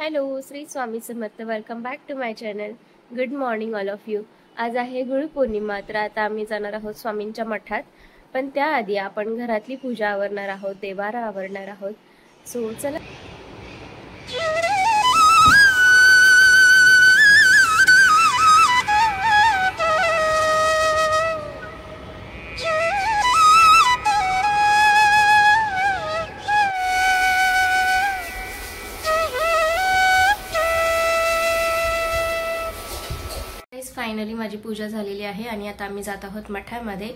Hello, Shri Swami Samarth. Welcome back to my channel. Good morning all of you. आज आहे गुरुपौर्णिमा, तर आता आम्ही जाणार आहोत स्वामींच्या मठात. पण त्याआधी आपण घरातली पूजा आवरणार आहोत, देवारा आवरणार आहोत. सो चला. फायनली माझी पूजा झालेली आहे आणि आता आम्ही जात आहोत मठामध्ये.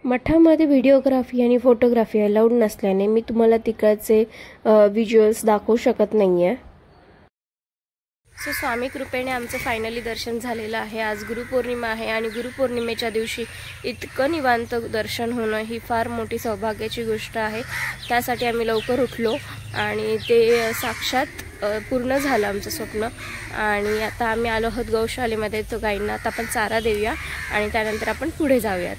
मठामध्ये व्हिडिओग्राफी आणि फोटोग्राफी अलाउड नसल्याने मी तुम्हाला तिकडचे व्हिज्युअल्स दाखवू शकत नाही आहे. सो स्वामी कृपेने आमचं फायनली दर्शन झालेलं आहे. आज गुरुपौर्णिमा आहे आणि गुरुपौर्णिमेच्या दिवशी इतकं निवांत दर्शन होणं ही फार मोठी सौभाग्याची गोष्ट आहे. त्यासाठी आम्ही लवकर उठलो आणि ते साक्षात पूर्ण झालं आमचं स्वप्न. आणि आता आम्ही आलो आहोत गौशालेमध्ये. तो गाईंना आता आपण चारा देऊया आणि त्यानंतर आपण पुढे जाऊयात.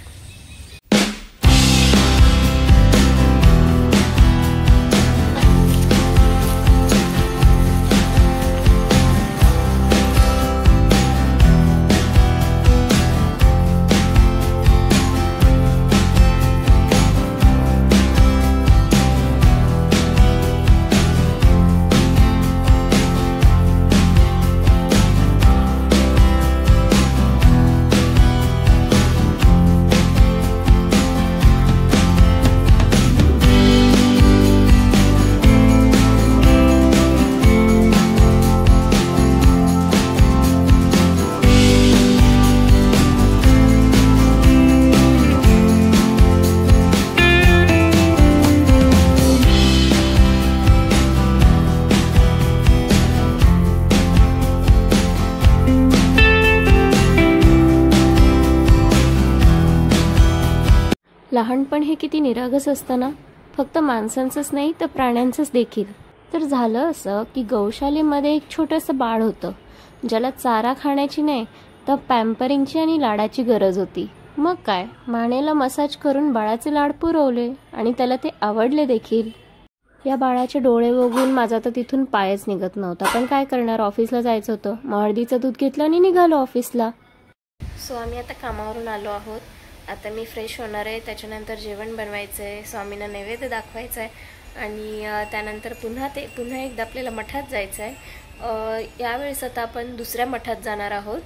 लहानपण हे किती निरागस असतं ना, फक्त माणसांचंच नाही तर प्राण्यांचंच देखील. तर झालं असं की गौशालेमध्ये एक छोटंसं बाळ होतं, ज्याला चारा खाण्याची नाही तर पॅम्परिंगची आणि लाडाची गरज होती. मग काय, मानेला मसाज करून बाळाचे लाड पुरवले आणि त्याला ते आवडले देखील. या बाळाचे डोळे बघून माझा तर तिथून पायच निघत नव्हता. पण काय करणार, ऑफिसला जायचं होतं. मग हळदीचं दूध घेतलं आणि निघालो ऑफिसला. सो आम्ही आता कामावरून आलो आहोत. आता मी फ्रेश होणार आहे, त्याच्यानंतर जेवण बनवायचं आहे, स्वामींना नैवेद्य दाखवायचं आहे आणि त्यानंतर पुन्हा एकदा आपल्याला मठात जायचं आहे. यावेळेस आता आपण दुसऱ्या मठात जाणार आहोत.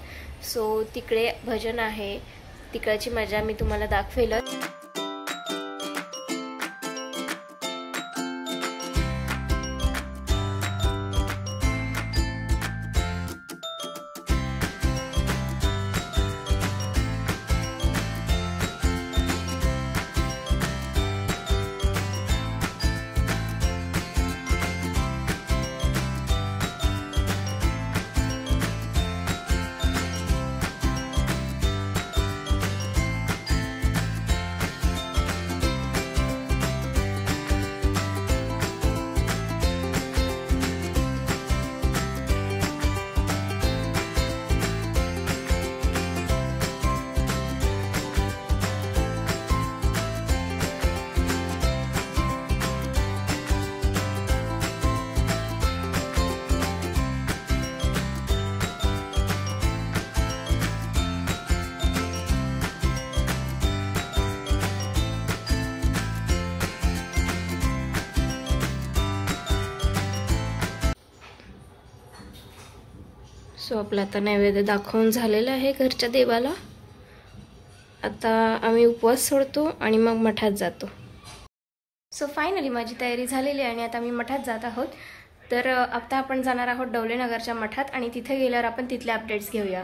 सो तिकडे भजन आहे, तिकडची मजा मी तुम्हाला दाखवेलच. सो आपला आता नैवेद्य दाखवून झालेलं आहे घरच्या देवाला. आता आम्ही उपवास सोडतो आणि मग मठात जातो. सो फायनली माझी तयारी झालेली आहे आणि आता आम्ही मठात जात आहोत. तर आता आपण जाणार आहोत डवलेनगरच्या मठात आणि तिथे गेल्यावर आपण तिथले अपडेट्स घेऊया.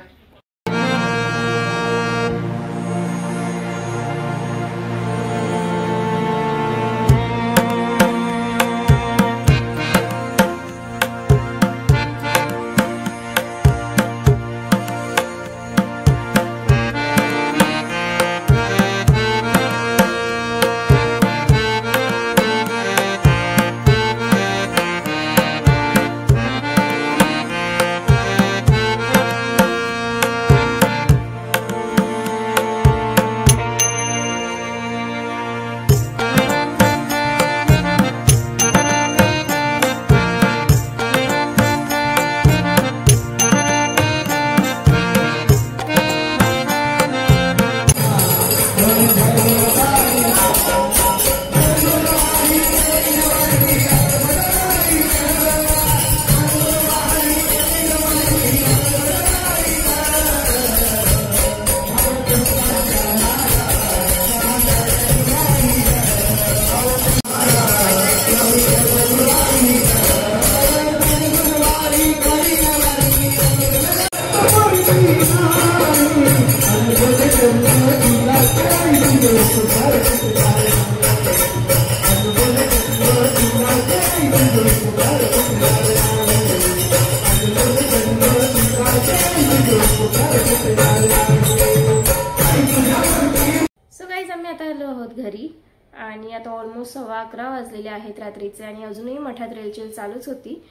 सो गाईज आम्ही आता आलो आहोत घरी आणि आता ऑलमोस्ट 11:15 वाजलेले आहेत रात्रीचे आणि अजूनही मठात रेलचेल चालूच होती।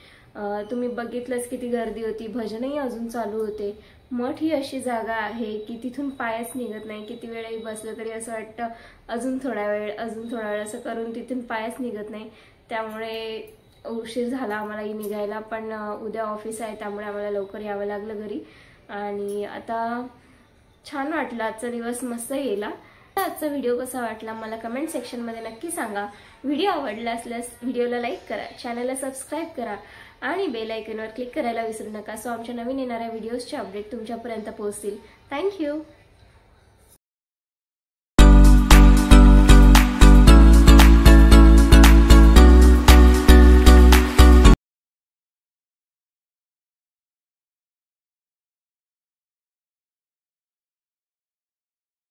तुम्ही बघितलंच किती गर्दी होती, भजनही अजून चालू होते। मठ ही अशी जागा आहे की तिथून पायच निघत नाही, किती वेळही बसलं तरी असं वाटतं अजून थोडा वेळ असं करून तिथून पायच निघत नाही। त्यामुळे उशीर झाला आम्हालाही निघायला, पण उद्या ऑफिस आहे त्यामुळे आम्हाला लवकर यावं लागलं घरी। आणि आता छान वाटलं, आजचा दिवस मस्त गेला। आजचा व्हिडिओ कसा वाटला मला कमेंट सेक्शनमध्ये नक्की सांगा। व्हिडिओ आवडला असल्यास व्हिडिओला लाईक करा, चॅनलला सबस्क्राईब करा आणि बेल आयकॉनवर क्लिक करायला विसरू नका, सो आमच्या नवीन येणाऱ्या व्हिडिओजचे अपडेट तुमच्यापर्यंत पोहोचतील। थँक्यू।